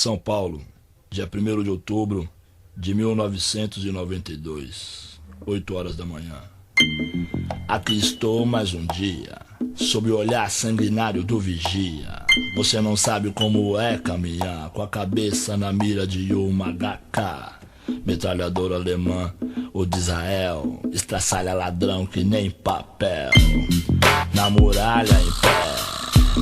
São Paulo, dia 1º de outubro de 1992, 8 horas da manhã. Aqui estou mais um dia, sob o olhar sanguinário do vigia. Você não sabe como é caminhar com a cabeça na mira de uma HK. Metralhadora alemã ou de Israel, estraçalha ladrão que nem papel. Na muralha em pé,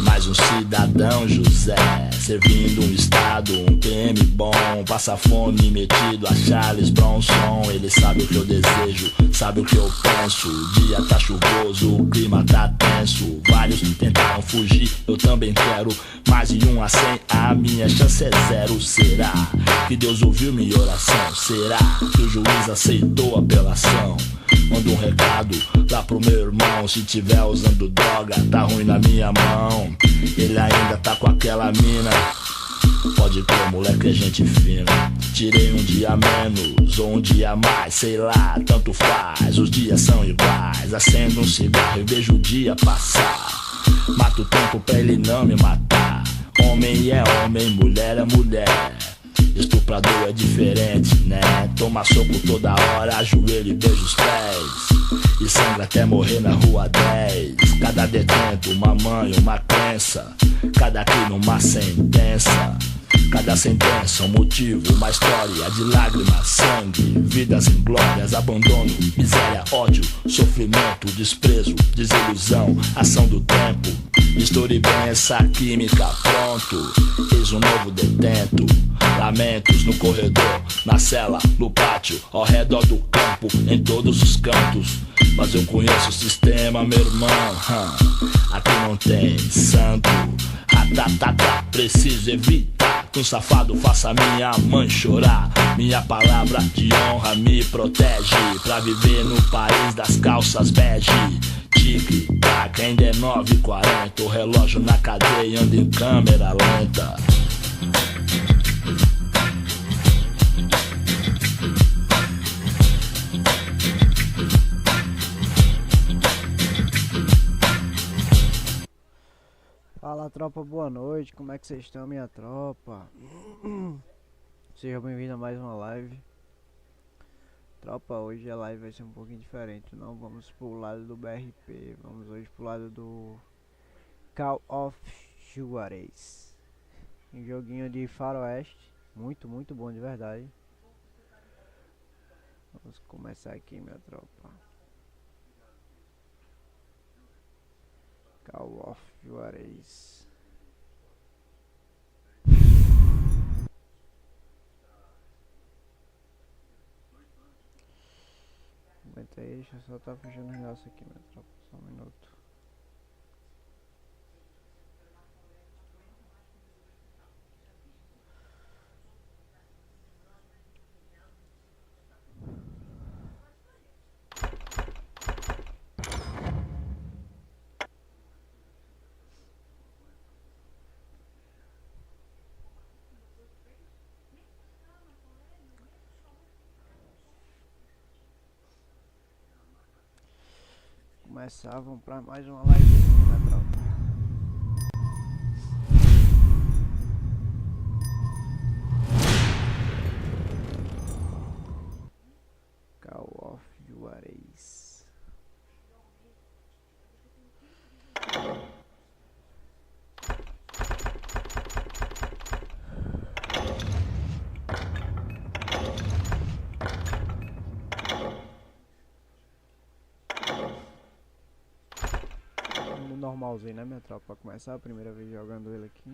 mais um cidadão José, servindo um estado, um PM bom, passa fome metido a Charles Bronson. Ele sabe o que eu desejo, sabe o que eu penso. O dia tá chuvoso, o clima tá tenso. Vários tentaram fugir, eu também quero. Mais de 1 a 100, a minha chance é 0. Será que Deus ouviu minha oração? Será que o juiz aceitou a apelação? Manda um recado lá pro meu irmão. Se tiver usando droga, tá ruim na minha mão. Ele ainda tá com aquela mina. Pode crer, moleque, é gente fina. Tirei um dia menos ou um dia mais, sei lá, tanto faz. Os dias são iguais. Acendo um cigarro e vejo o dia passar. Mato o tempo pra ele não me matar. Homem é homem, mulher é mulher. Estuprador é diferente, né? Toma soco toda hora, ajoelha e beija os pés. E sangra até morrer na rua 10. Cada detento, uma mãe, uma crença. Cada crime, uma sentença. Cada sentença, um motivo, uma história de lágrimas, sangue, vidas inglórias, abandono, miséria, ódio, sofrimento, desprezo, desilusão, ação do tempo. Misture bem essa química, pronto, eis um novo detento. Lamentos no corredor, na cela, no pátio, ao redor do campo, em todos os cantos. Mas eu conheço o sistema, meu irmão. Aqui não tem santo. Preciso evitar que um safado faça minha mãe chorar. Minha palavra de honra me protege pra viver no país das calças bege. Tic-tac, ainda é 9h40. O relógio na cadeia anda em câmera lenta. Fala, tropa, boa noite, como é que vocês estão, minha tropa? Seja bem-vindo a mais uma live. Tropa, hoje a live vai ser um pouquinho diferente. Não vamos pro lado do BRP, vamos hoje pro lado do 𝐄𝐒 Juarez. Um joguinho de faroeste, muito bom de verdade. Vamos começar aqui, minha tropa. 𝐄𝐒 Juarez. Aguenta aí, deixa eu só tá fechando o negócio aqui, minha tropa, só um minuto. Começar, vamos pra mais uma livezinha, minha tropa. 𝐄𝐒 Juarez. Normalzinho, né, minha tropa? Pra começar, a primeira vez jogando ele aqui.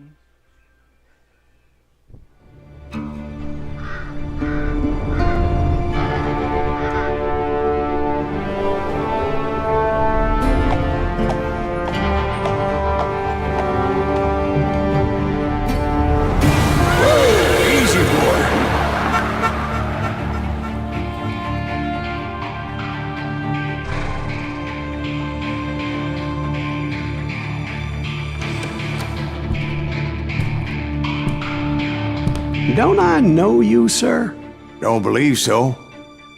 Don't I know you, sir? Don't believe so.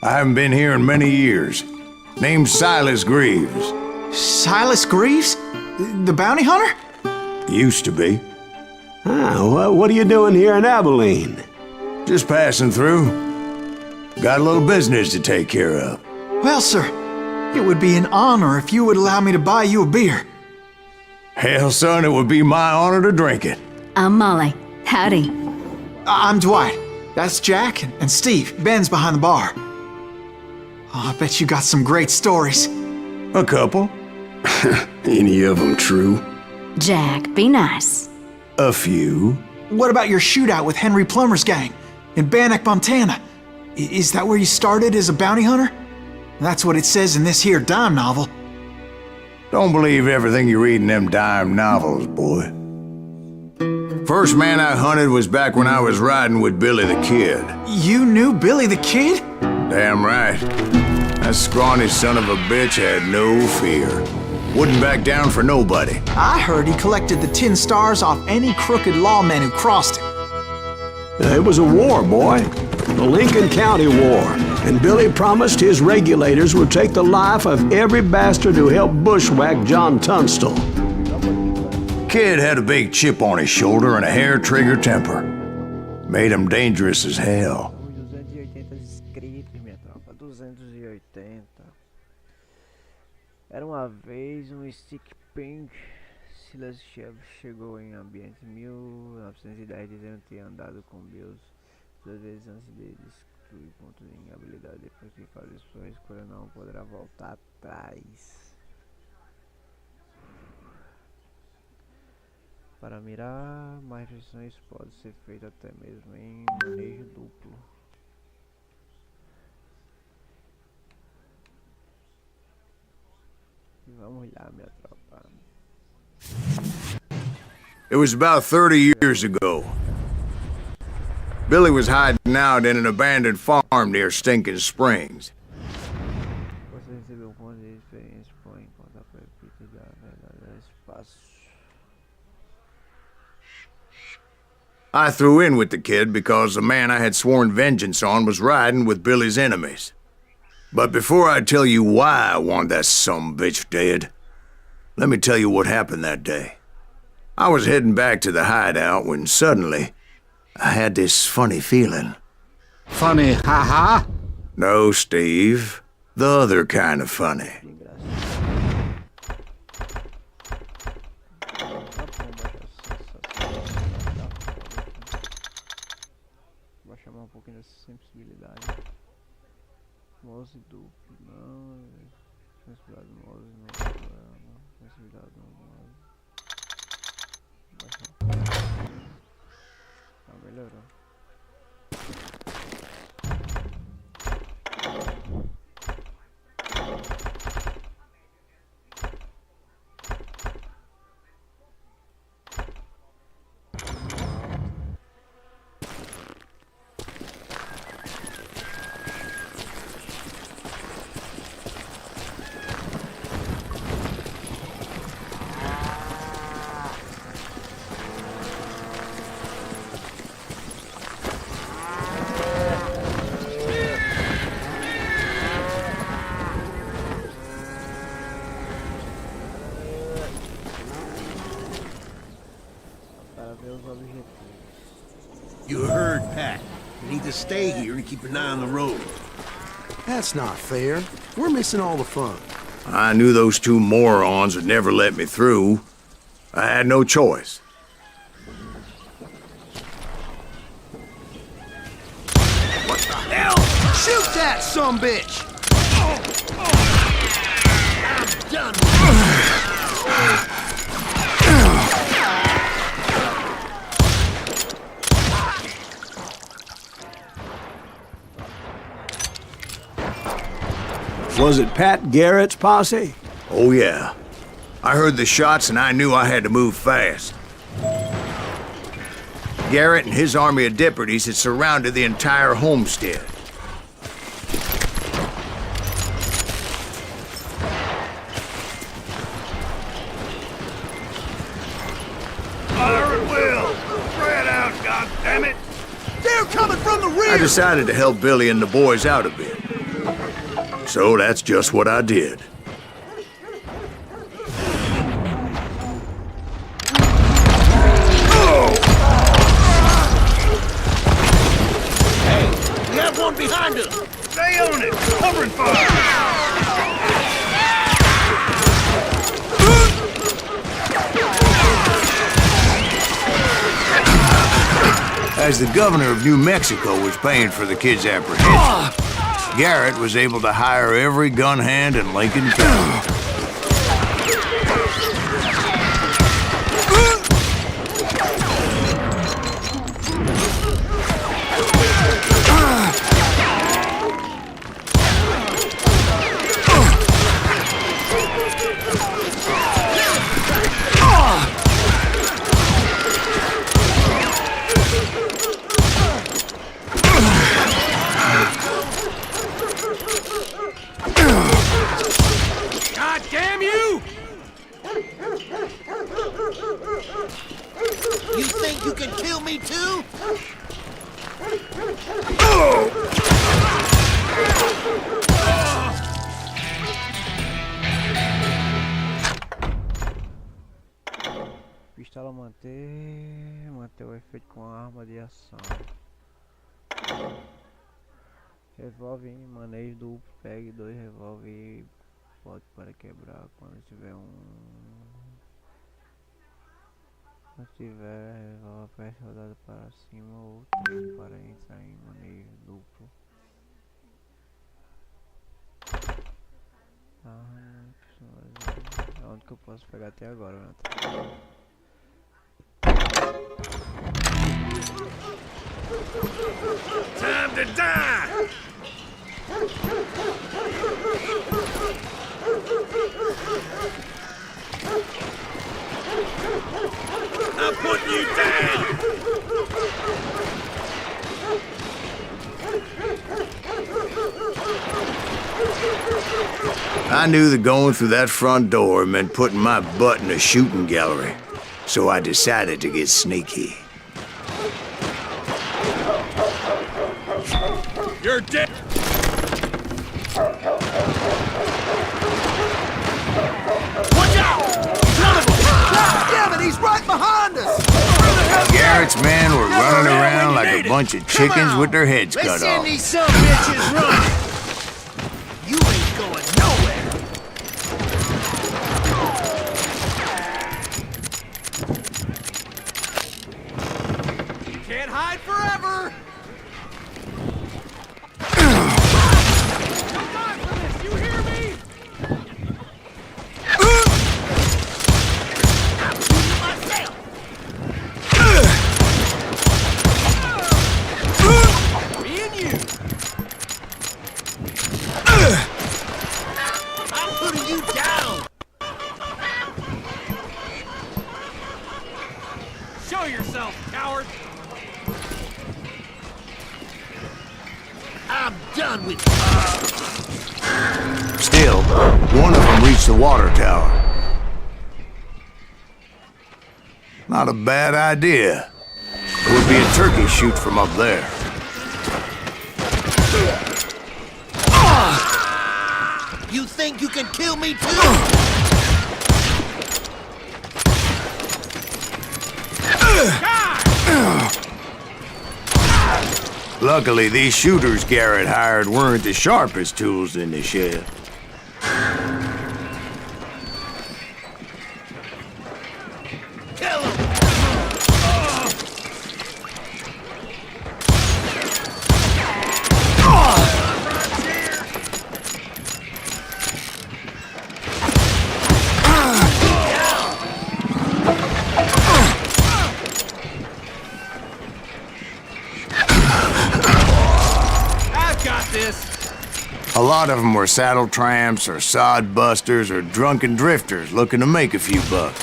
I haven't been here in many years. Name's Silas Greaves. Silas Greaves? The bounty hunter? Used to be. What are you doing here in Abilene? Just passing through. Got a little business to take care of. Well, sir, it would be an honor if you would allow me to buy you a beer. Hell, son, it would be my honor to drink it. I'm Molly. Howdy. I'm Dwight. That's Jack and Steve. Ben's behind the bar. Oh, I bet you got some great stories. A couple. Any of them true? Jack, be nice. A few. What about your shootout with Henry Plummer's gang in Bannock, Montana? Is that where you started as a bounty hunter? That's what it says in this here dime novel. Don't believe everything you read in them dime novels, boy. First man I hunted was back when I was riding with Billy the Kid. You knew Billy the Kid? Damn right. That scrawny son of a bitch had no fear. Wouldn't back down for nobody. I heard he collected the 10 stars off any crooked lawmen who crossed him. It was a war, boy. The Lincoln County War. And Billy promised his regulators would take the life of every bastard who helped bushwhack John Tunstall. Kid had a big chip on his shoulder and a hair-trigger temper. Made him dangerous as hell. 280 inscritos, minha tropa. 280. Era uma vez stick pink. Silas chegou em ambiente 1910 dizendo que tinha andado com Bills 2 vezes antes de destruir pontos em habilidade. Depois que fazer sua escolha, não poderá voltar atrás. Para mirar mais restrições pode ser feito até mesmo em manejo duplo. Vamos lá, minha tropa. It was about 30 years ago. Billy was hiding out in an abandoned farm near Stinking Springs. Você recebeu pontos de experiência por encontrar a pepita da verdadeira espaço. I threw in with the kid because the man I had sworn vengeance on was riding with Billy's enemies. But before I tell you why I want that sumbitch dead, let me tell you what happened that day. I was heading back to the hideout when suddenly I had this funny feeling. Funny, haha? No, Steve. The other kind of funny. Vou chamar pouquinho dessa sensibilidade. Mouse duplo, não. Sensibilidade do mouse, não. Sensibilidade do mouse. Tá, melhorou. You heard Pat. You need to stay here and keep an eye on the road. That's not fair. We're missing all the fun. I knew those two morons would never let me through. I had no choice. What the hell? Shoot that sumbitch! I'm done with Was it Pat Garrett's posse? Oh, yeah. I heard the shots and I knew I had to move fast. Garrett and his army of deputies had surrounded the entire homestead. fire at will! Spread out, goddammit! They're coming from the rear! I decided to help Billy and the boys out a bit. So that's just what I did. Oh! As the governor of New Mexico was paying for the kid's apprehension, Garrett was able to hire every gun hand in Lincoln County. You think you can kill me too? Pistola manter o efeito com a arma de ação. Revólver em manejo duplo, pegue 2 revólver e bote para quebrar quando tiver Quando tiver revólver, aperte rodada para cima ou 3 para entrar em manejo duplo. É onde que eu posso pegar até agora, né? Time to die! I'm putting you down! I knew that going through that front door meant putting my butt in a shooting gallery, so I decided to get sneaky. You're dead! Watch out! Son of a... God damn it, he's right behind us! Garrett's men were running around like a bunch of chickens with their heads cut off. Let's send these some bitches running! You ain't going nowhere! Can't hide forever! Don't die for this, you hear me? I'm shooting myself! Me and you! I'm putting you down! Show yourself, coward! I'm done with you! Still, one of them reached the water tower. Not a bad idea. It would be a turkey shoot from up there. You think you can kill me too? Luckily, these shooters Garrett hired weren't the sharpest tools in the shed. Kill him! I've got this! A lot of them were saddle tramps or sod busters or drunken drifters looking to make a few bucks.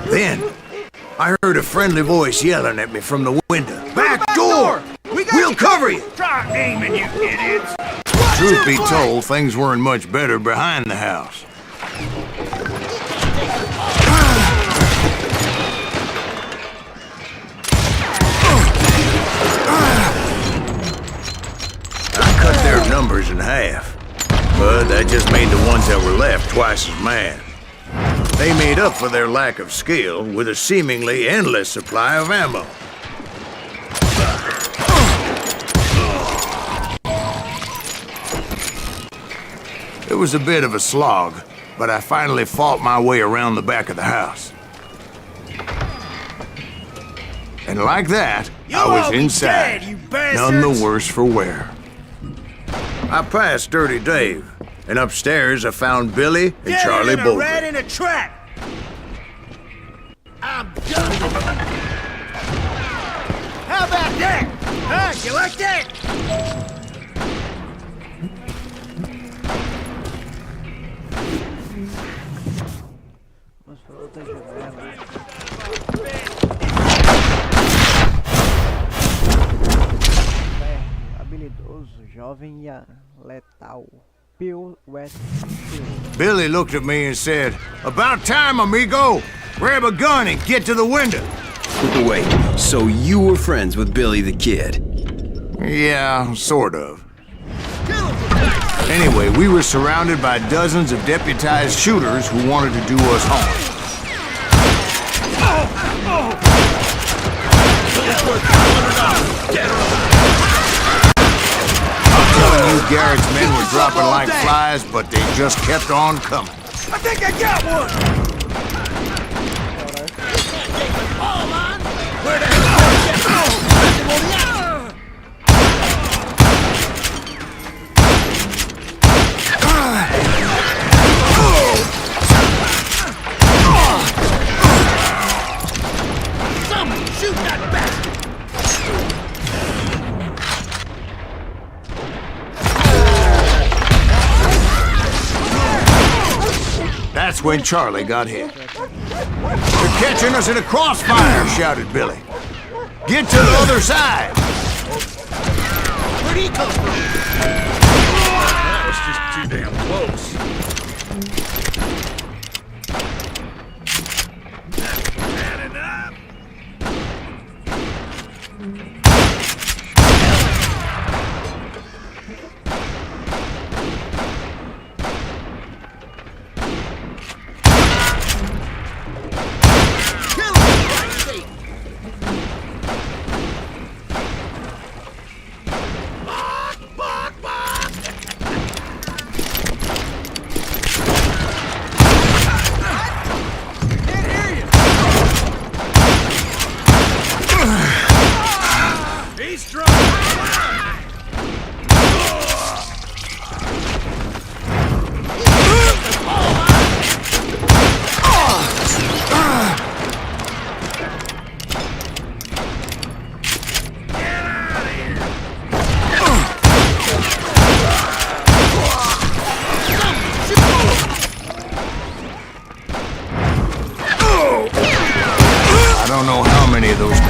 Then, I heard a friendly voice yelling at me from the window. Back door! We'll cover you! Try aiming, you idiots! Truth be told, things weren't much better behind the house. I cut their numbers in half, but that just made the ones that were left twice as mad. They made up for their lack of skill with a seemingly endless supply of ammo. It was a bit of a slog, but I finally fought my way around the back of the house. And like that, I was inside, none the worse for wear. I passed Dirty Dave, and upstairs I found Billy and Charlie Bolton. Rat in a trap! I'm done! How about that? Huh? You like that? Vamos para outra janela. Habilidoso, jovem e letal. Bill Westfield. Billy looked at me and said, "About time, amigo! Grab a gun and get to the window." Wait, so you were friends with Billy the Kid? Yeah, sort of. Anyway, we were surrounded by dozens of deputized shooters who wanted to do us harm. I'm telling you, Garrett's men were dropping like flies, but they just kept on coming. I think I got one! Where the hell is Someone shoot that bastard! That's when Charlie got hit. "They're catching us in a crossfire," shouted Billy. "Get to the other side!" Where'd he come from? That was just too damn close. Bad enough?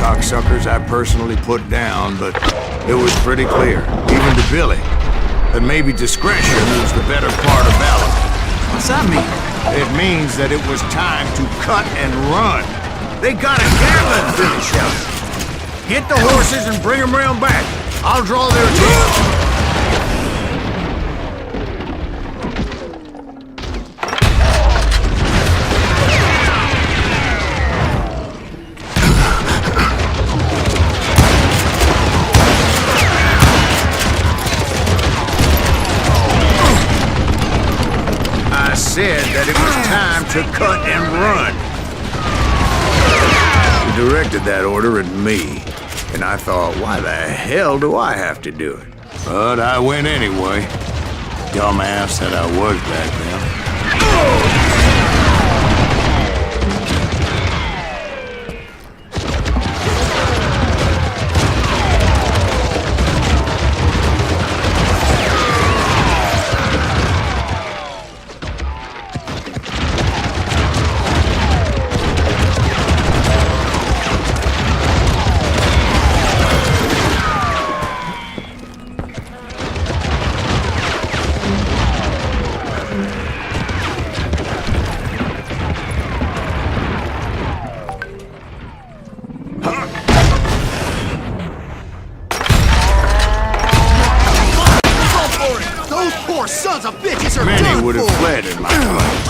Cocksuckers I personally put down, but it was pretty clear, even to Billy, that maybe discretion was the better part of valor. What's that mean? It means that it was time to cut and run. "They got a gathering," Billy shouted. "Get the horses and bring them round back. I'll draw their attention." I said that it was time to cut and run. He directed that order at me, and I thought, why the hell do I have to do it? But I went anyway. Dumbass that I was back then. Sons of bitches are Many done would have for. fled in my place.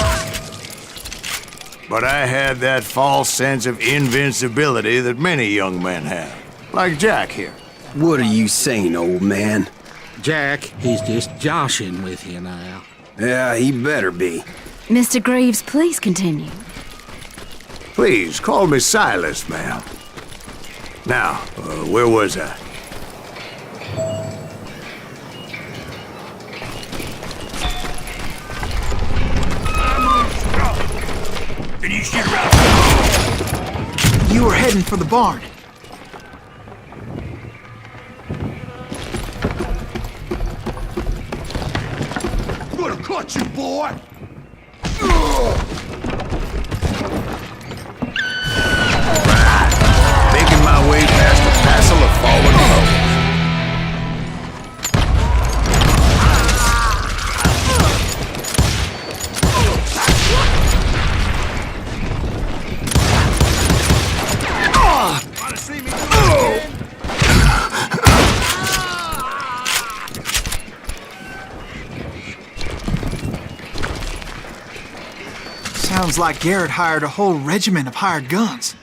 But I had that false sense of invincibility that many young men have. Like Jack here. What are you saying, old man? Jack, he's just joshing with you now. Yeah, he better be. Mr. Greaves, please continue. Please, call me Silas, ma'am. Now, where was I? Can you shoot around? You were heading for the barn. I'm gonna cut you, boy! Making my way past a passel of fallen foes. Wanna see me? Sounds like Garrett hired a whole regiment of hired guns.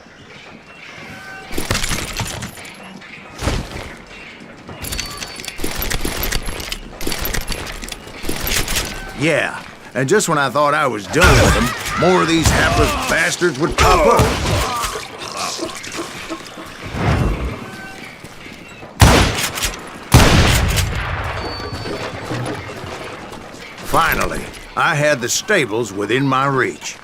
Yeah, and just when I thought I was done with them, more of these hapless bastards would pop up. Finally, I had the stables within my reach.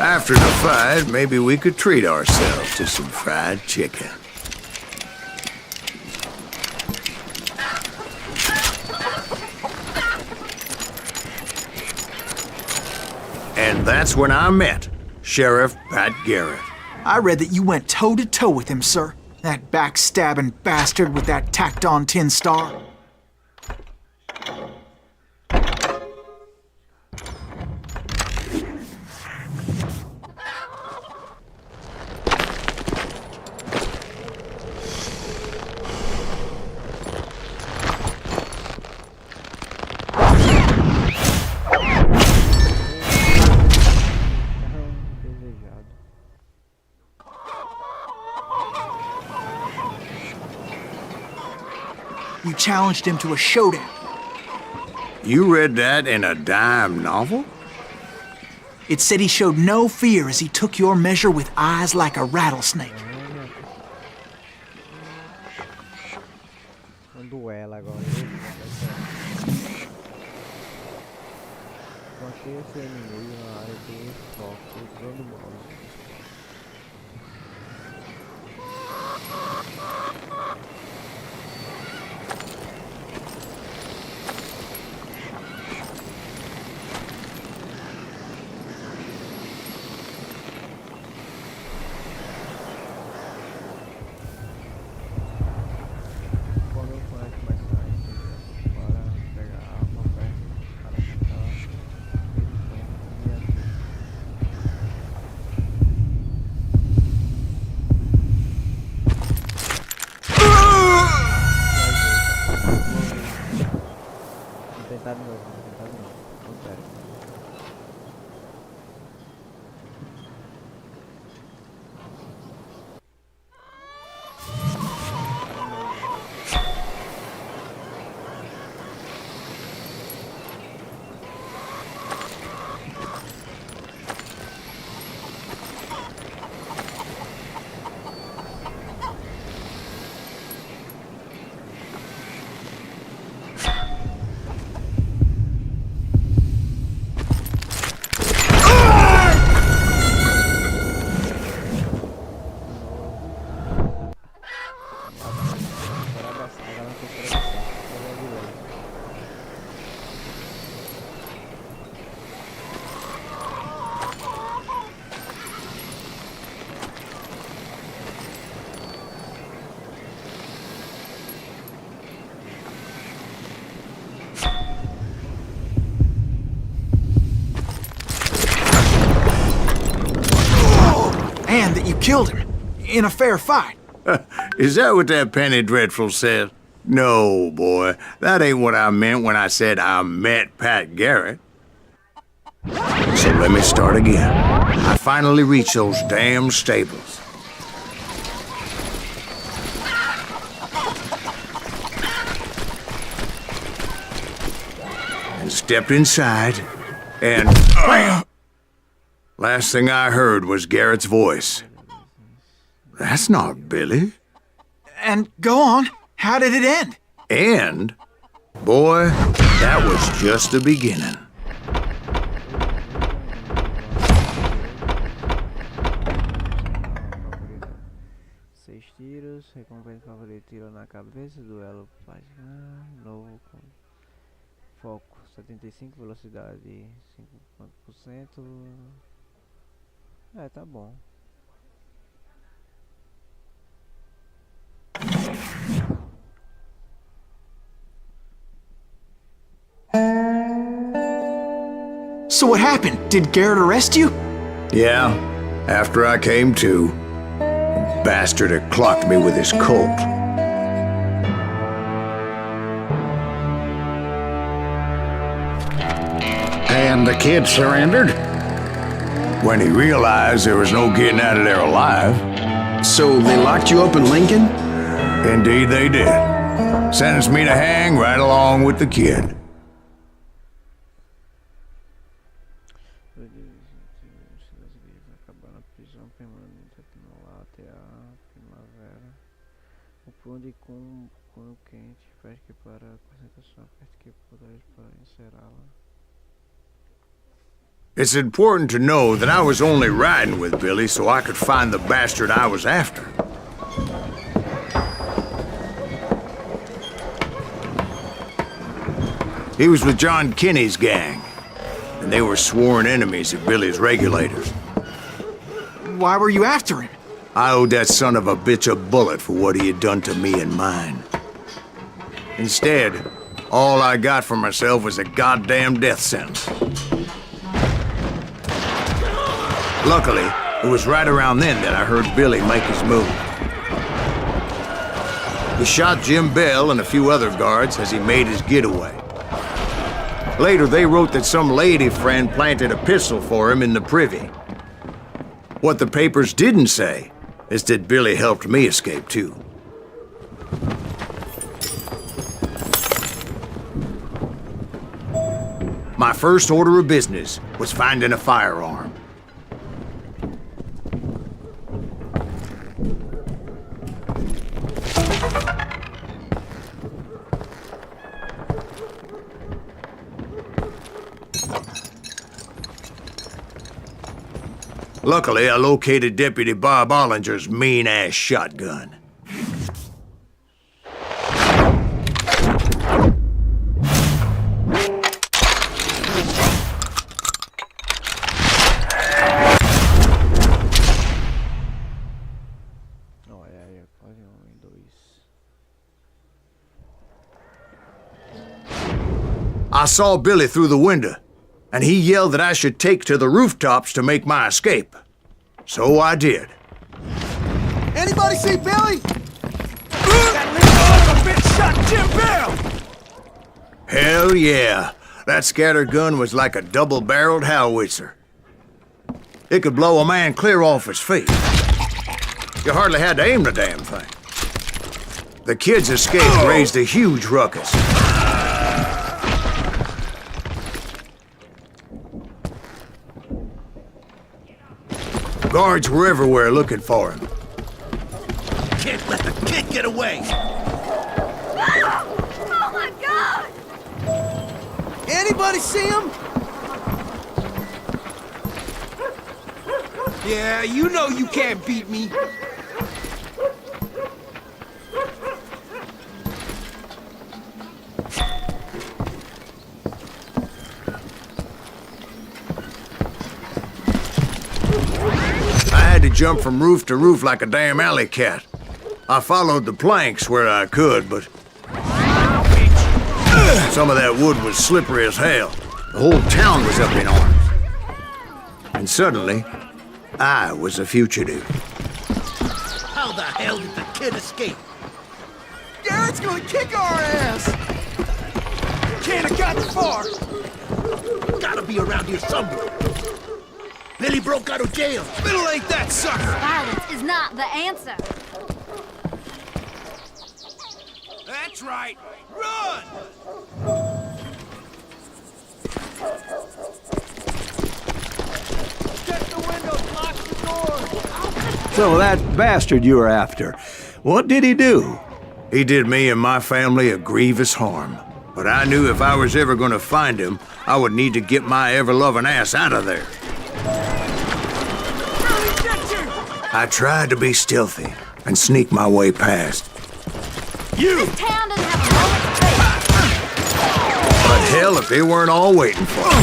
After the fight, maybe we could treat ourselves to some fried chicken. And that's when I met Sheriff Pat Garrett. I read that you went toe-to-toe with him, sir. That backstabbing bastard with that tacked-on tin star. You challenged him to a showdown. You read that in a dime novel? It said he showed no fear as he took your measure with eyes like a rattlesnake. Um duelo agora. Encontrei esse inimigo na área do foco, usando bola. Tentar de novo, não quero. And that you killed him in a fair fight. Is that what that Penny Dreadful said? No, boy. That ain't what I meant when I said I met Pat Garrett. So let me start again. I finally reached those damn stables. stepped inside, and bam! Last thing I heard was Garrett's voice. That's not Billy. And go on. How did it end? And, boy, that was just the beginning. Seis tiros, recompensa favorita, tiro na cabeça, duelo página, novo foco, 75, velocidade 50%. É, tá bom. So what happened? Did Garrett arrest you? Yeah, after I came to, the bastard had clocked me with his Colt. And the kid surrendered? When he realized there was no getting out of there alive. So they locked you up in Lincoln? Indeed they did. Sentenced me to hang right along with the kid. Responde com cunho quente, pesque para a concentração, pesque poderes para encerrá-la. It's important to know that I was only riding with Billy so I could find the bastard I was after. He was with John Kinney's gang, and they were sworn enemies of Billy's regulators. Why were you after him? I owed that son of a bitch a bullet for what he had done to me and mine. Instead, all I got for myself was a goddamn death sentence. Luckily, it was right around then that I heard Billy make his move. He shot Jim Bell and a few other guards as he made his getaway. Later, they wrote that some lady friend planted a pistol for him in the privy. What the papers didn't say is that Billy helped me escape, too. My first order of business was finding a firearm. Luckily, I located Deputy Bob Ollinger's mean-ass shotgun. I saw Billy through the window, and he yelled that I should take to the rooftops to make my escape. So I did. Anybody see Billy? That little bitch shot Jim Bell! Hell yeah. That scatter gun was like a double-barreled howitzer. It could blow a man clear off his feet. You hardly had to aim the damn thing. The kid's escape raised a huge ruckus. Guards were everywhere looking for him. Can't let the kid get away! Oh my God! Anybody see him? Yeah, you know you can't beat me. I had to jump from roof to roof like a damn alley cat. I followed the planks where I could, but some of that wood was slippery as hell. The whole town was up in arms. And suddenly, I was a fugitive. How the hell did the kid escape? Garrett's gonna kick our ass! Can't have gotten far! Gotta be around here somewhere. Billy broke out of jail. Middle ain't that sucker! Violence is not the answer. That's right. Run! So that bastard you were after, what did he do? He did me and my family a grievous harm. But I knew if I was ever gonna find him, I would need to get my ever-loving ass out of there. I tried to be stealthy and sneak my way past. This town doesn't have a moment's faith. But hell, if they weren't all waiting for me.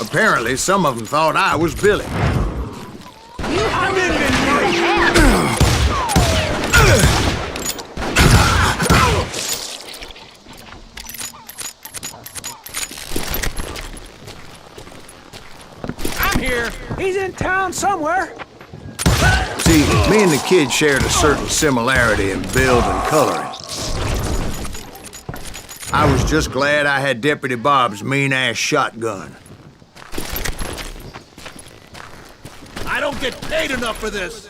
Apparently, some of them thought I was Billy. He's in town somewhere. See, me and the kid shared a certain similarity in build and coloring. I was just glad I had Deputy Bob's mean-ass shotgun. I don't get paid enough for this.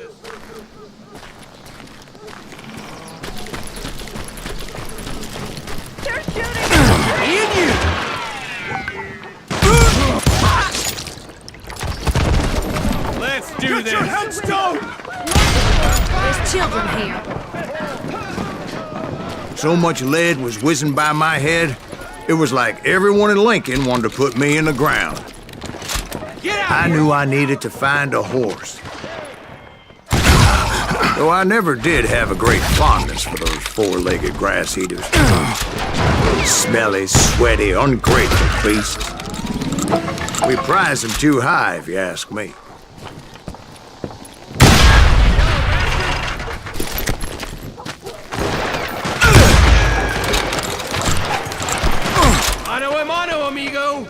They're shooting! Let's do this. Get your headstone! There's children here. So much lead was whizzing by my head, it was like everyone in Lincoln wanted to put me in the ground. I knew I needed to find a horse. Though I never did have a great fondness for those four-legged grass eaters. Smelly, sweaty, ungrateful beasts. We prize them too high, if you ask me. Mano, amigo!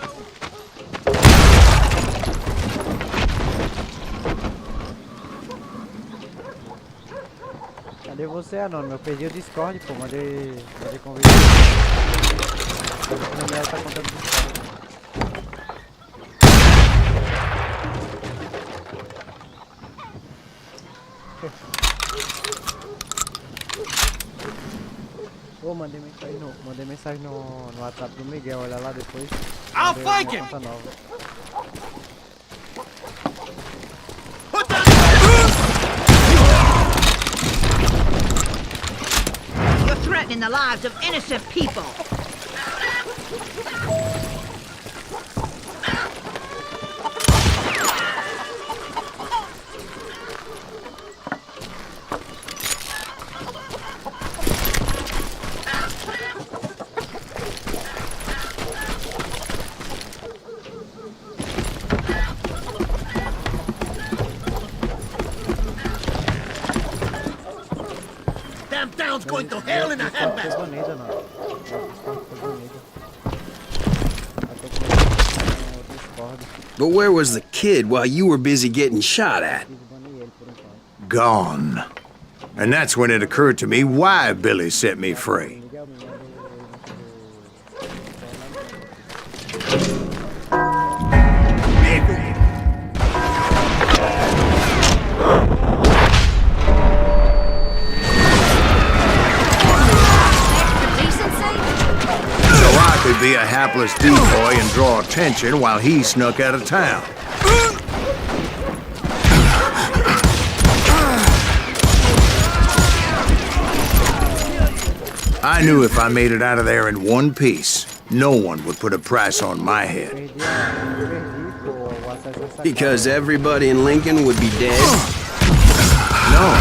Cadê você, Anônimo? Eu perdi o Discord, pô. Mandei convite. O Daniel tá contando o Discord. Pô, mandei mensagem no WhatsApp do Miguel, olha lá depois. I'll flank him! Conta nova. You're threatening the lives of innocent people. Damn town's going to hell in a handbasket. Foi bonita, não. Foi bonita. But where was the kid while you were busy getting shot at? Gone. And that's when it occurred to me why Billy set me free. Could be a hapless decoy and draw attention while he snuck out of town. I knew if I made it out of there in one piece, no one would put a price on my head. Because everybody in Lincoln would be dead? No,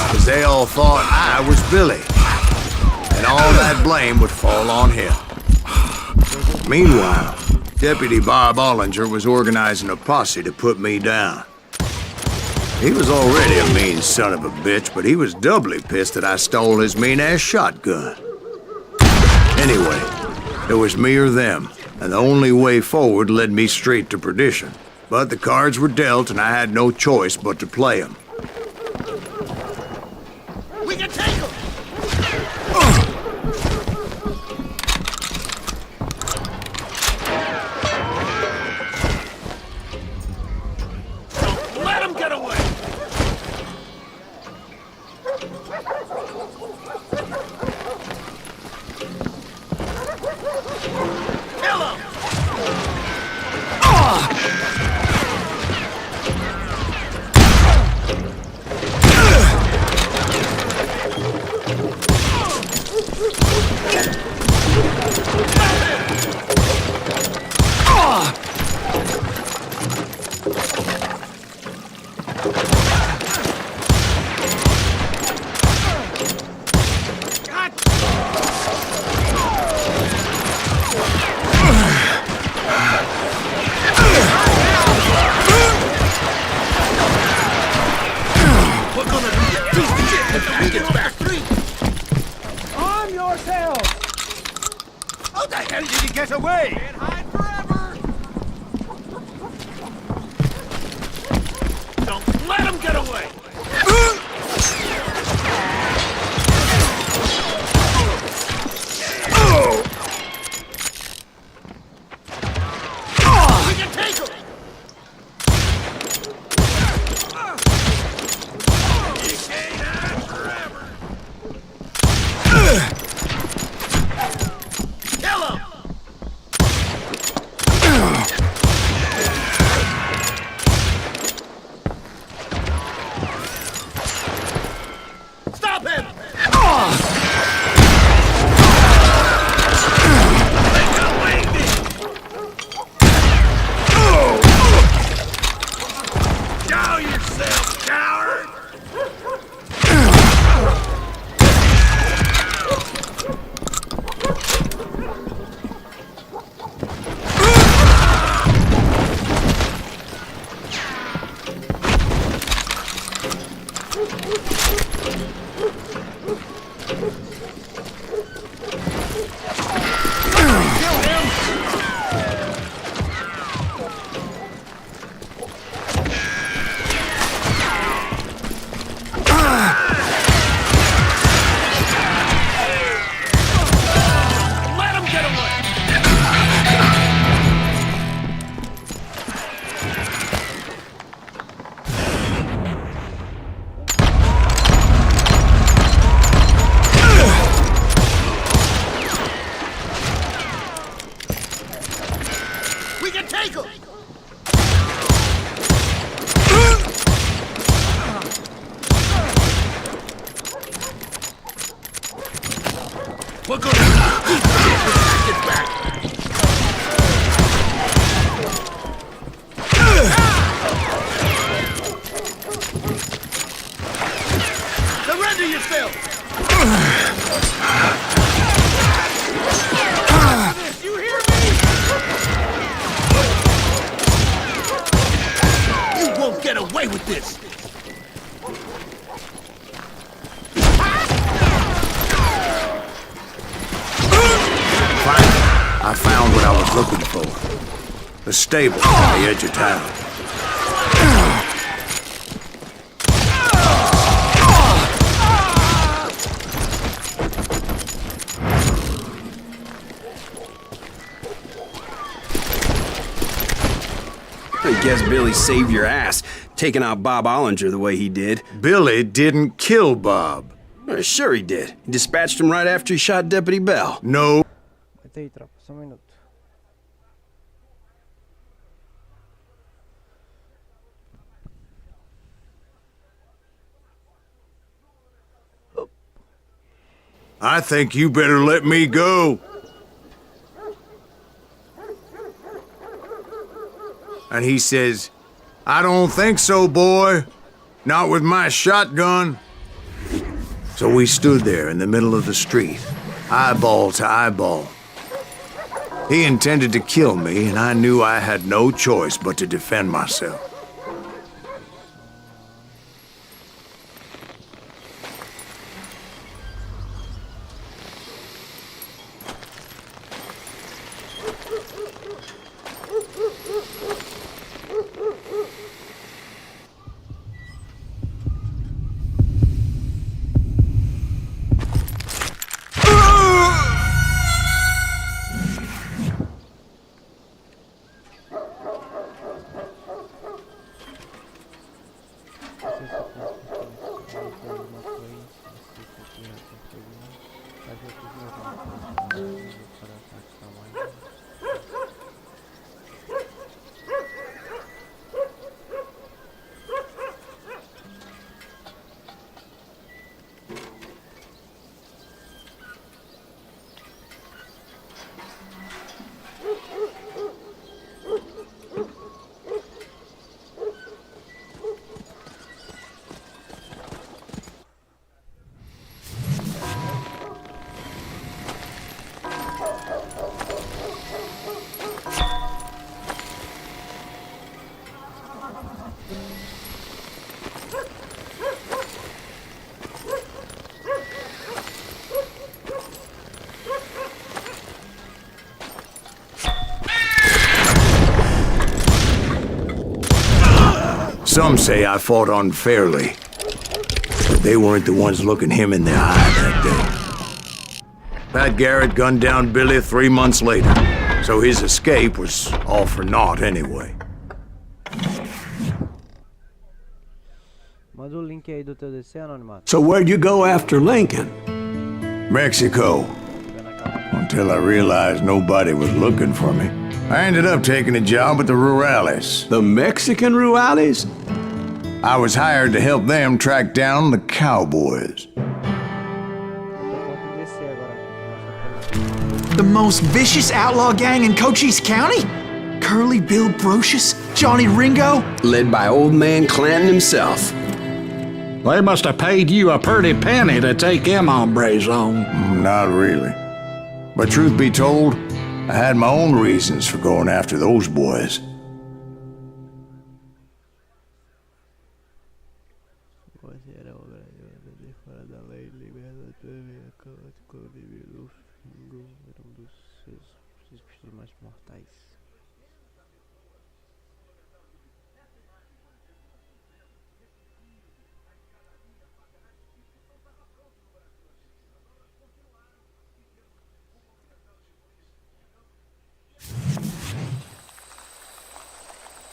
because they all thought I was Billy, and all that blame would fall on him. Meanwhile, Deputy Bob Ollinger was organizing a posse to put me down. He was already a mean son of a bitch, but he was doubly pissed that I stole his mean-ass shotgun. Anyway, it was me or them, and the only way forward led me straight to perdition. But the cards were dealt, and I had no choice but to play them. We can take him! Let him get away! get away! Can't hide forever! Don't let him get away! We can take him! You can't hide forever! Kill him! Stop him! Show yourself, coward! Let him get away! We can take him! We're gonna eat this when I get back! Surrender yourself! You hear me? You won't get away with this! Finally, I found what I was looking for. The stable on the edge of town. I guess Billy saved your ass, taking out Bob Ollinger the way he did. Billy didn't kill Bob. Sure he did. He dispatched him right after he shot Deputy Bell. No. Até aí, tropa, só um minuto. I think you better let me go. And he says, I don't think so, boy. Not with my shotgun. So we stood there in the middle of the street, eyeball to eyeball. He intended to kill me, and I knew I had no choice but to defend myself. Some say I fought unfairly, but they weren't the ones looking him in the eye that day. Pat Garrett gunned down Billy 3 months later, so his escape was all for naught anyway. Manda o link aí do teu DC, Anonimato. So where'd you go after Lincoln? Mexico. Until I realized nobody was looking for me. I ended up taking a job at the Rurales. The Mexican Rurales? I was hired to help them track down the cowboys. The most vicious outlaw gang in Cochise County? Curly Bill Brocious? Johnny Ringo? Led by old man Clanton himself. They must have paid you a pretty penny to take them hombres on. Not really. But truth be told, I had my own reasons for going after those boys.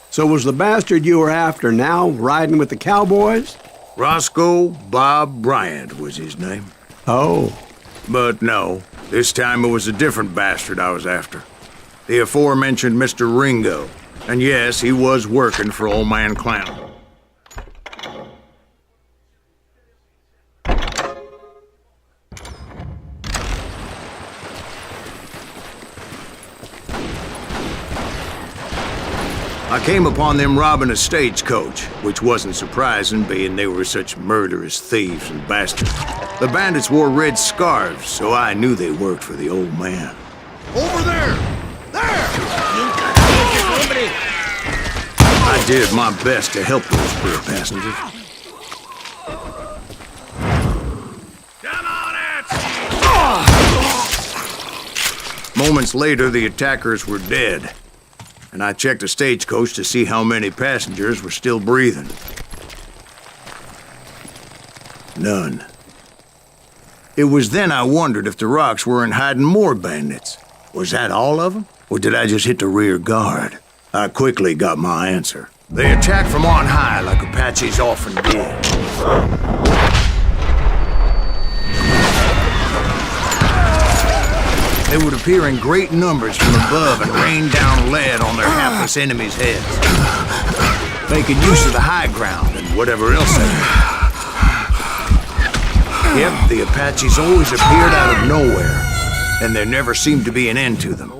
So was the bastard you were after now riding with the cowboys? Roscoe Bob Bryant was his name. Oh. But no, this time it was a different bastard I was after. The aforementioned Mr. Ringo. And yes, he was working for old man Clanton. I came upon them robbing a stagecoach, which wasn't surprising, being they were such murderous thieves and bastards. The bandits wore red scarves, so I knew they worked for the old man. Over there! There! I did my best to help those poor passengers. Come on out! Moments later, the attackers were dead. And I checked the stagecoach to see how many passengers were still breathing. None. It was then I wondered if the rocks weren't hiding more bandits. Was that all of them? Or did I just hit the rear guard? I quickly got my answer. They attacked from on high like Apaches often did. They would appear in great numbers from above and rain down lead on their hapless enemies' heads, making use of the high ground and whatever else they had. Yep, the Apaches always appeared out of nowhere, and there never seemed to be an end to them.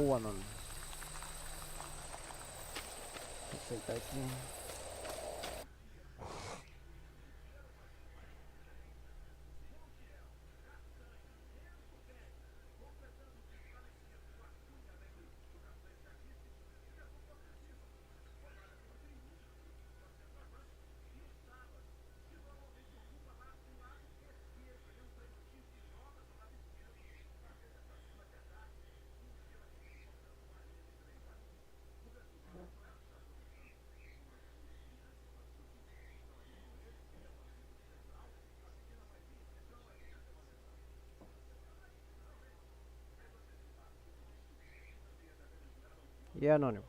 E aí, Anônimo?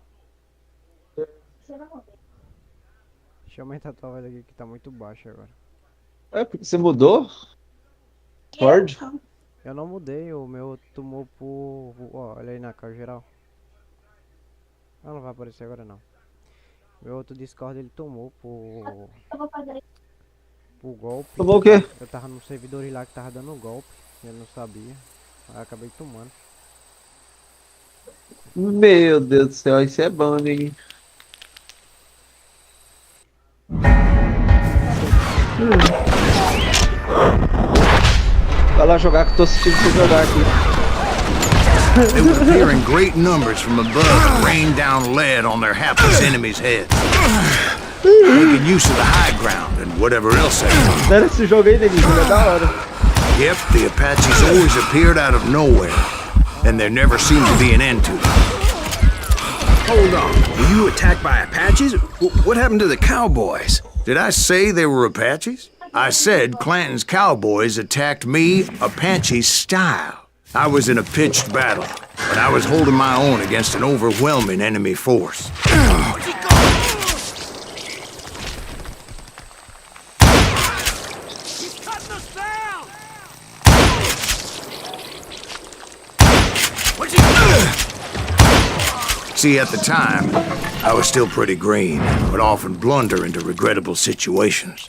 Deixa eu aumentar a tua voz aqui que tá muito baixa agora. É, porque você mudou? Ford? Eu não mudei, o meu tomou por... Ó, olha aí na cara geral. Ah, não vai aparecer agora não. Meu outro Discord ele tomou por... Por golpe. Tomou o quê? Eu tava no servidor lá que tava dando golpe. Eu não sabia. Aí eu acabei tomando. Meu Deus do céu, isso é bom, hein? Vai lá jogar que eu tô assistindo você jogar aqui. They would appear in great numbers from above and rain down lead on their hapless enemies' heads, making use of the high ground and whatever else they had. Sério, esse jogo aí, Denise, é da hora. Yep, the Apaches always appeared out of nowhere, and there never seemed to be an end to them. Hold on. Were you attacked by Apaches? What happened to the cowboys? Did I say they were Apaches? I said Clanton's cowboys attacked me Apache style. I was in a pitched battle, but I was holding my own against an overwhelming enemy force. See, at the time, I was still pretty green, but often blunder into regrettable situations.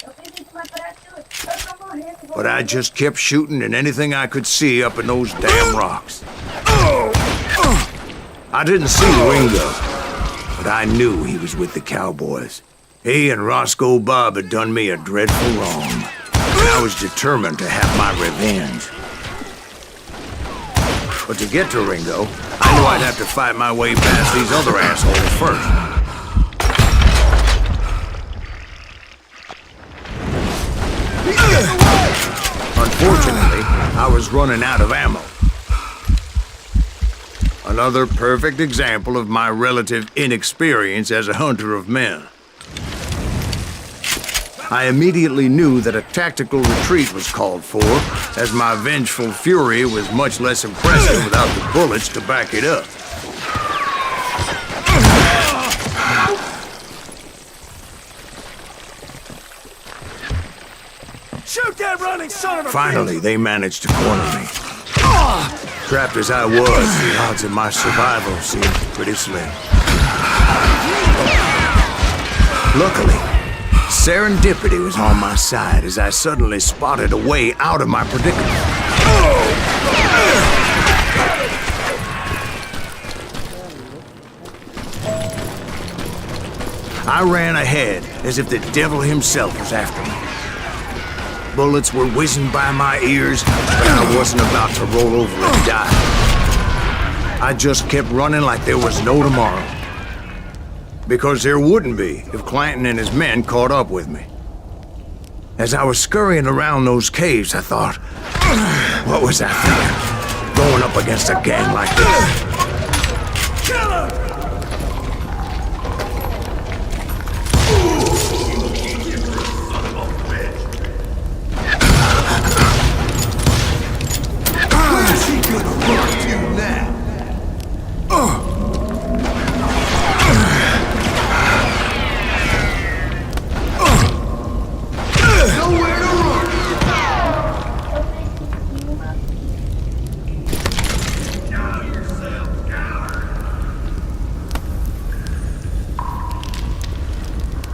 But I just kept shooting at anything I could see up in those damn rocks. I didn't see Ringo, but I knew he was with the cowboys. He and Roscoe Bob had done me a dreadful wrong, and I was determined to have my revenge. But to get to Ringo, I knew I'd have to fight my way past these other assholes first. Unfortunately, I was running out of ammo. Another perfect example of my relative inexperience as a hunter of men. I immediately knew that a tactical retreat was called for, as my vengeful fury was much less impressive without the bullets to back it up. Shoot that running son of a Finally, they managed to corner me. Trapped as I was, the odds of my survival seemed pretty slim. Luckily, serendipity was on my side as I suddenly spotted a way out of my predicament. I ran ahead as if the devil himself was after me. Bullets were whizzing by my ears, but I wasn't about to roll over and die. I just kept running like there was no tomorrow. Because there wouldn't be if Clanton and his men caught up with me. As I was scurrying around those caves, I thought, what was I thinking? Going up against a gang like this? Kill him! Where's he gonna run to now? Nowhere to run! Down yourself, coward!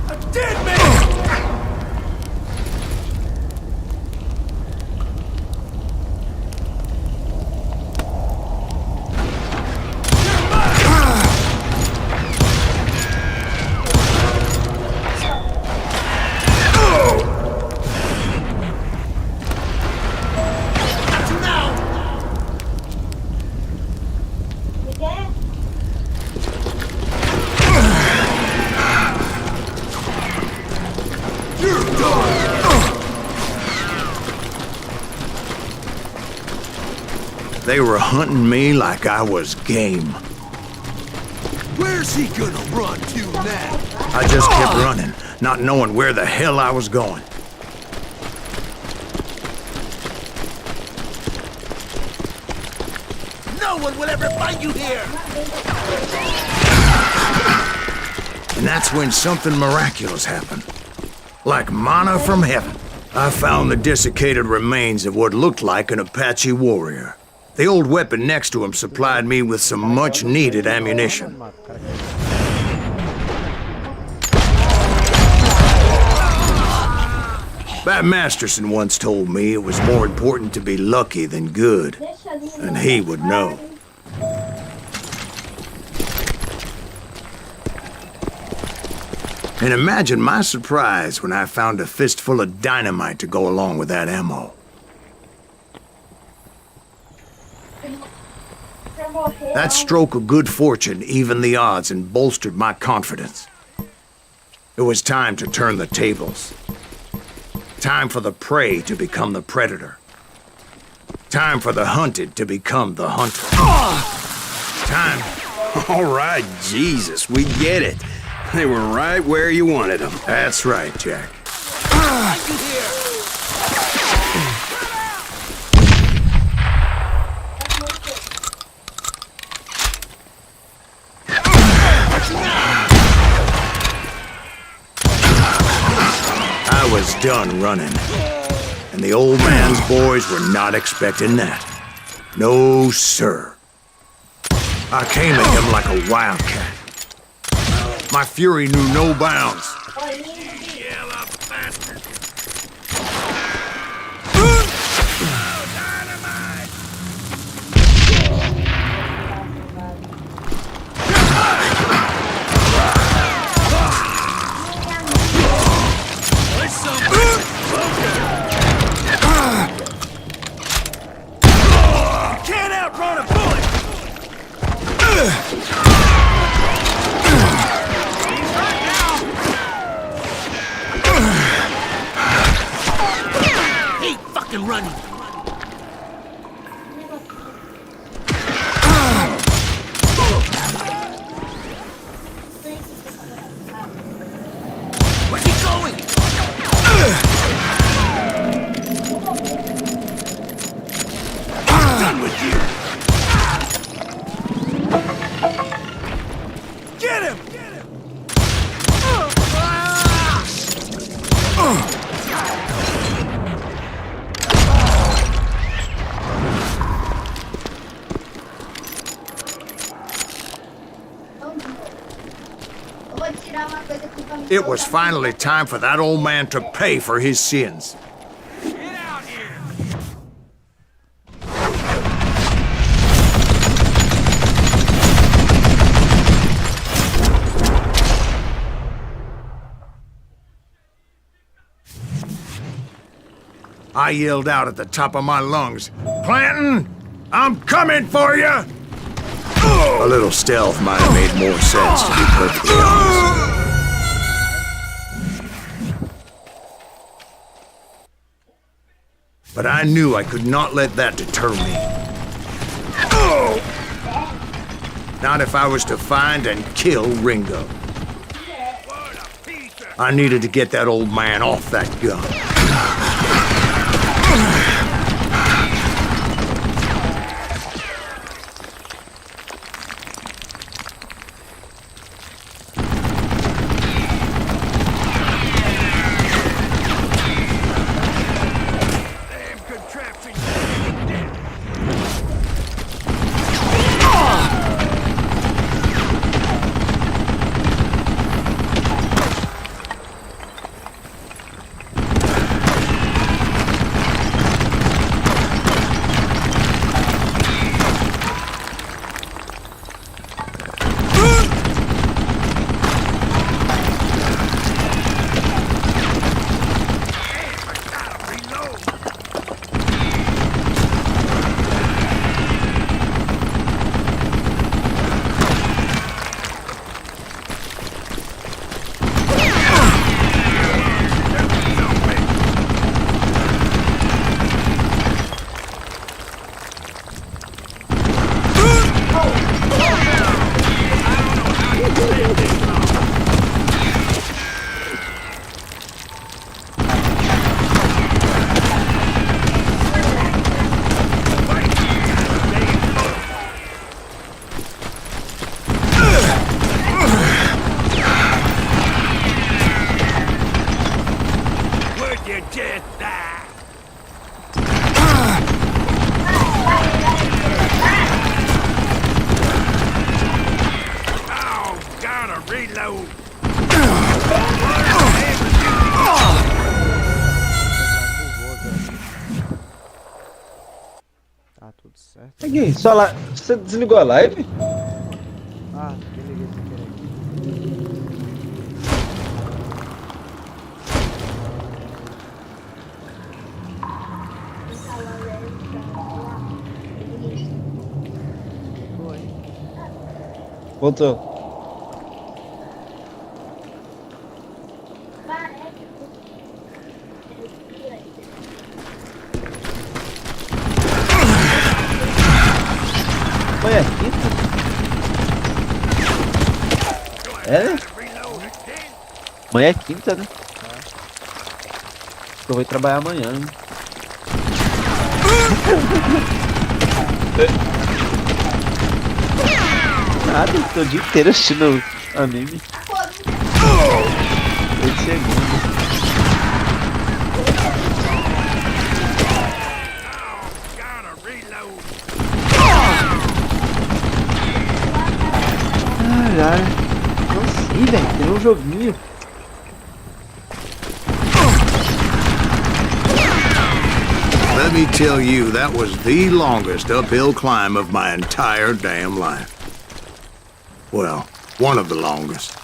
A dead man! They were hunting me like I was game. Where's he gonna run to now? I just kept running, not knowing where the hell I was going. No one will ever find you here! And that's when something miraculous happened. Like manna from heaven. I found the desiccated remains of what looked like an Apache warrior. The old weapon next to him supplied me with some much-needed ammunition. Bat Masterson once told me it was more important to be lucky than good, and he would know. And imagine my surprise when I found a fistful of dynamite to go along with that ammo. That stroke of good fortune evened the odds and bolstered my confidence. It was time to turn the tables. Time for the prey to become the predator. Time for the hunted to become the hunter. Time All right, Jesus, we get it. They were right where you wanted them. That's right, Jack. I was done running, and the old man's boys were not expecting that. No, sir. I came at him like a wildcat. My fury knew no bounds. Can't outrun a bullet! Ain't fucking running! Where's he going? I'm done with you! Get him! Get him! It was finally time for that old man to pay for his sins. Get out here! I yelled out at the top of my lungs, "Clanton, I'm coming for you!" A little stealth might have made more sense, to be perfectly honest. But I knew I could not let that deter me. Not if I was to find and kill Ringo. I needed to get that old man off that gun. Tá tudo certo. Aqui, só lá. Você desligou a live? Ah, desliguei sem querer aqui. Foi. Voltou. Foi aqui? Amanhã é quinta, né? Eu vou trabalhar amanhã, né? Nada, tô o dia inteiro assistindo anime. 8 segundos. Ai, ai. Nossa, velho, tem um joguinho. Let me tell you, that was the longest uphill climb of my entire damn life. Well, one of the longest.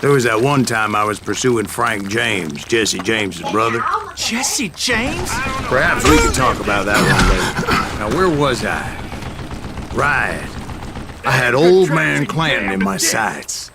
There was that one time I was pursuing Frank James, Jesse James's brother. Jesse James? Perhaps we could talk about that one later. Now, where was I? Right. I had old man Clanton in my sights.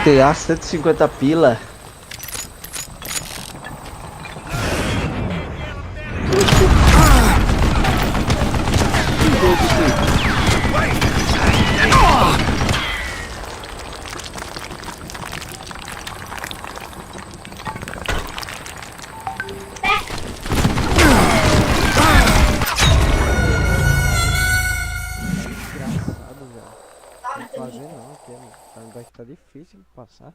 GTA 150 pila. Desgraçado, velho. Não fazer não, que daqui tá difícil de passar.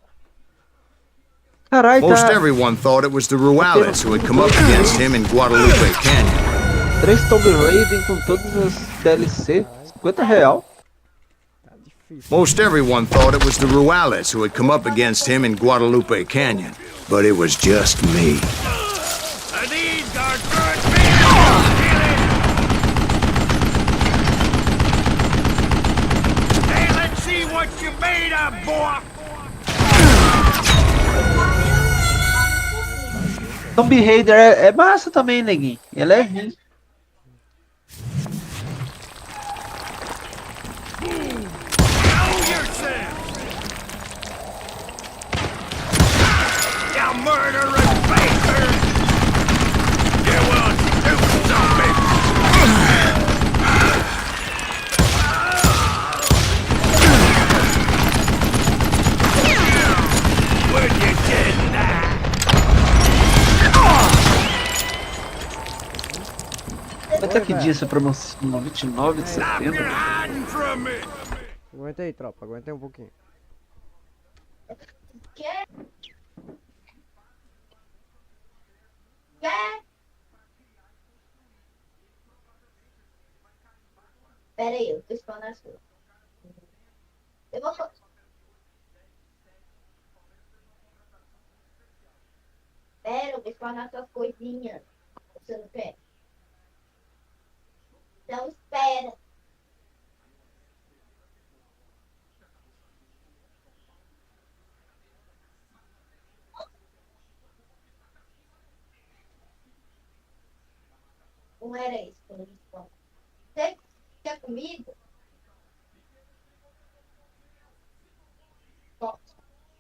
Caralho, tá. Most everyone thought it was the Ruales who had come up against him in Guadalupe Canyon. 3 Tomb Raider com todas as DLC. R$50. Tá difícil. Most everyone thought it was the Ruales who had come up against him in Guadalupe Canyon, but it was just me. Hey, let's see what you made of, boy! Tomb Raider é massa também, neguinho. Ele é ruim. You murdering bastard! You want to do something? Would you did that? Até que dia essa promoção? 29 de Stop setembro. your hiding from me! Aguenta aí, tropa, aguenta aí um pouquinho. Pera aí, eu tô explorando as coisas. Eu vou... Pera, eu vou explanar suas coisinhas. Você não quer? Então espera. Não era isso que eu disse. Você quer comida?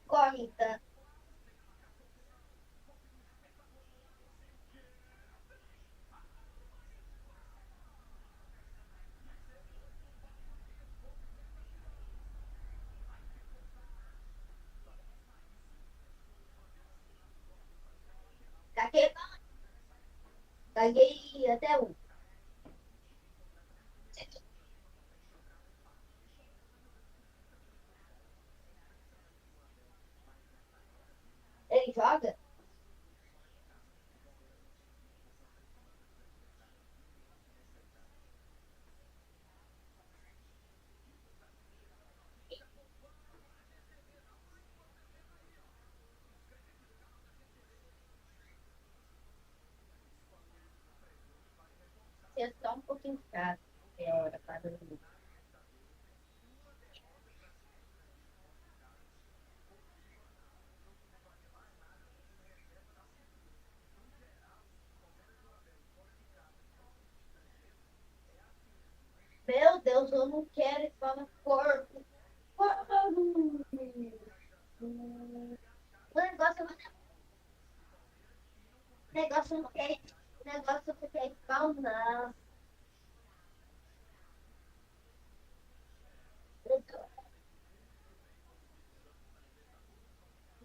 Come então. Tá queimando. Caguei até um. Ele joga? É só um pouquinho chato. É hora para dormir. Deus, eu não quero ir para corpo. O negócio não quer, o negócio não quer ir pau, não.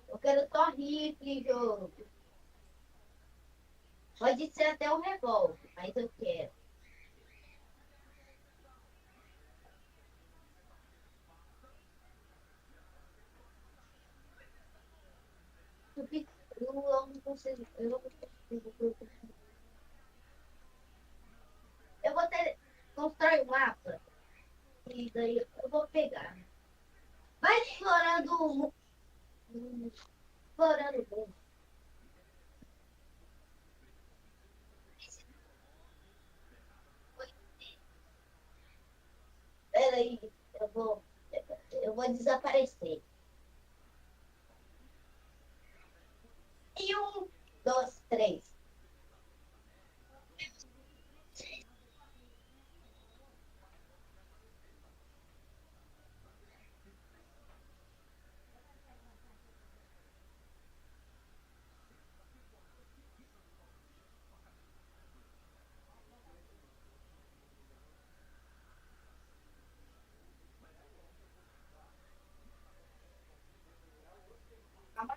Eu quero só rifle, jogo. Pode ser até um revólver, mas eu quero. Eu não consigo. Eu não consigo. Eu vou ter. Constrói um mapa. E daí eu vou pegar. Vai explorando. Explorando o mundo. Peraí, eu vou desaparecer. E 1, 2, 3.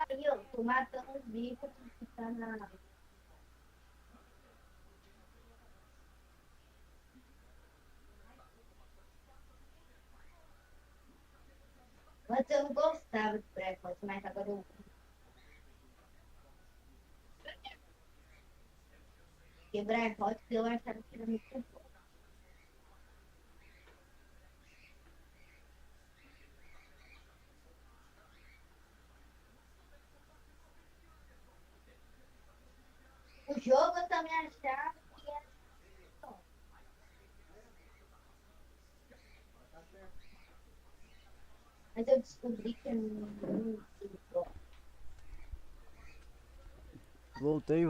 Aí eu tô matando os bichos que tá na. Antes eu não gostava de breakfast, mas agora eu. Porque breakfast eu achava que era muito bom. O jogo eu também achava que era bom. Mas eu descobri que é muito bom. Voltei.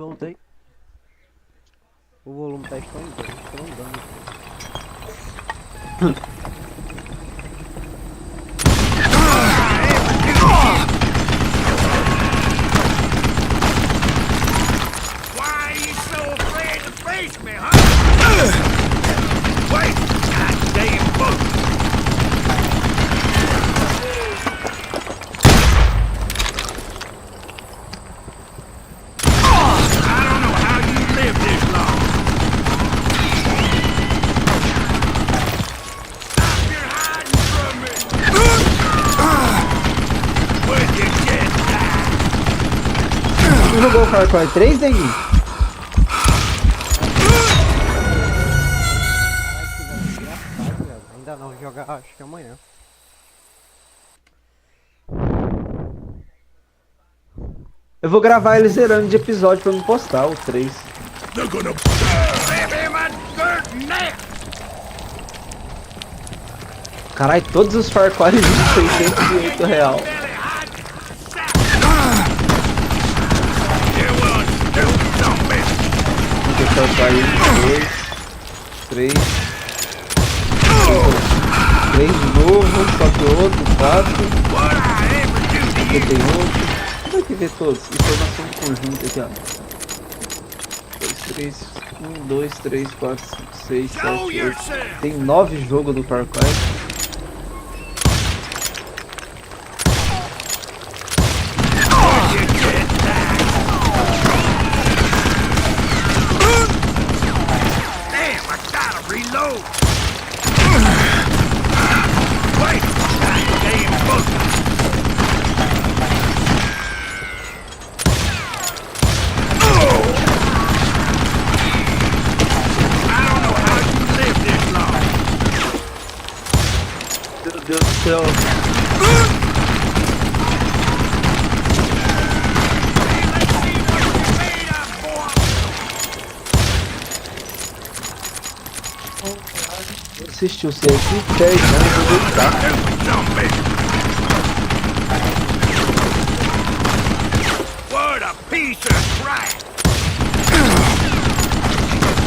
O volume tá estrondando. Você jogou o Far Cry 3, Dengue? Ainda não, jogar acho que amanhã. Eu vou gravar ele zerando de episódio pra me postar, o 3. Caralho, todos os Far Cry de R$608. Far Cry 2, 3. 3 de novo, só que outro, 4. Aqui tem outro. Vai que ver todos. Informação conjunta aqui, ó. 2, 3, 1, 2, 3, 4, 5, 6, 7, 8. Tem 9 jogos do Far Cry. Meu Deus do céu. Assistiu você aqui 10 anos eu vou estar. What a piece of crap!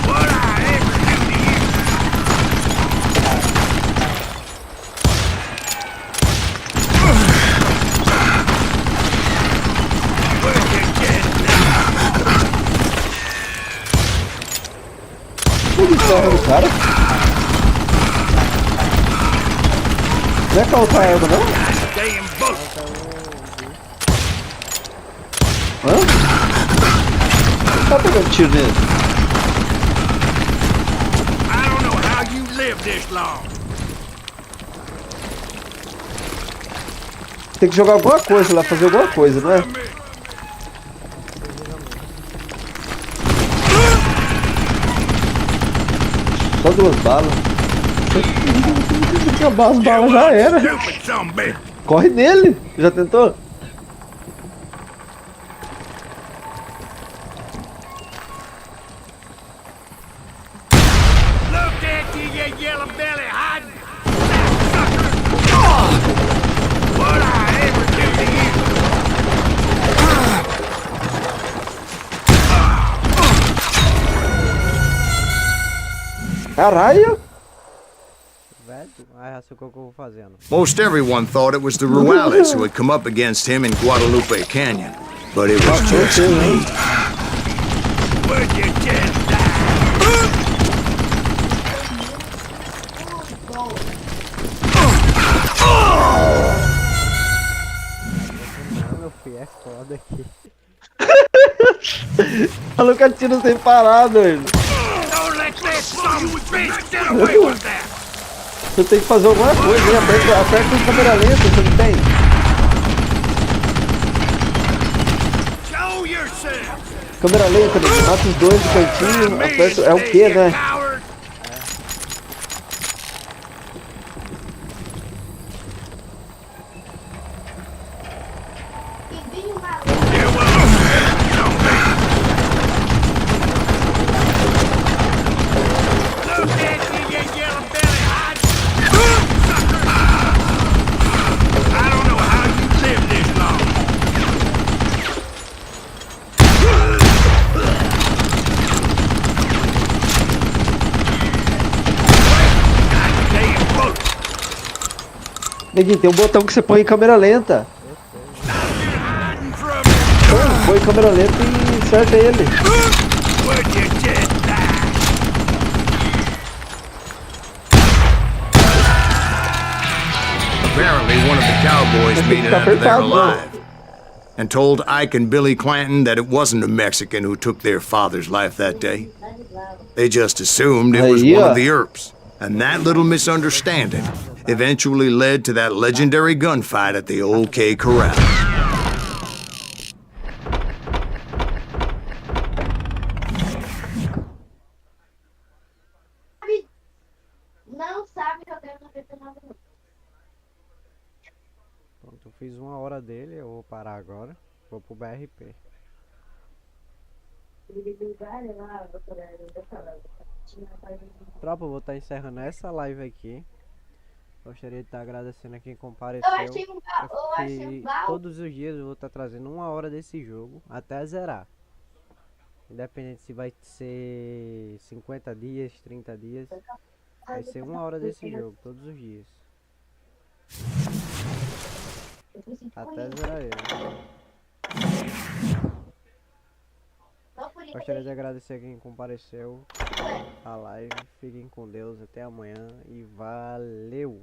What I ever do to you? cara? Não é calçar a égua, não? Hã? Não tá pegando tiro nele. Tem que jogar alguma coisa lá, fazer alguma coisa, não é? Só 2 balas. Acabar as balas já era. Corre nele! Já tentou? Caralho! Most everyone thought it was the Juarez who had come up against him in Guadalupe Canyon, but it was just me. O maluco atira sem parar, doido. Você tem que fazer alguma coisa, né? Aperta com câmera lenta, você não tem? Câmera lenta, né? Mata os 2 do cantinho, aperta... É o que, né? Neguinho, tem um botão que você põe em câmera lenta. Põe em câmera lenta e acerta ele. Apparently, one of the cowboys made it out of there alive and told Ike and Billy Clanton that it wasn't a Mexican who took their father's life that day. They just assumed it was one of the Earps, and that little misunderstanding eventually led to that legendary gunfight at the old �ㄒ Não sabe que eu tenho 99 minutos. Pronto, eu fiz 1 hora dele, eu vou parar agora. Vou pro BRP. Tropa, eu vou estar encerrando essa live aqui. Gostaria de estar agradecendo a quem compareceu. Todos os dias eu vou estar trazendo 1 hora desse jogo até zerar. Independente se vai ser 50 dias, 30 dias. Vai ser 1 hora desse jogo, todos os dias. Até zerar ele. Gostaria de agradecer a quem compareceu à live. Fiquem com Deus, até amanhã e valeu!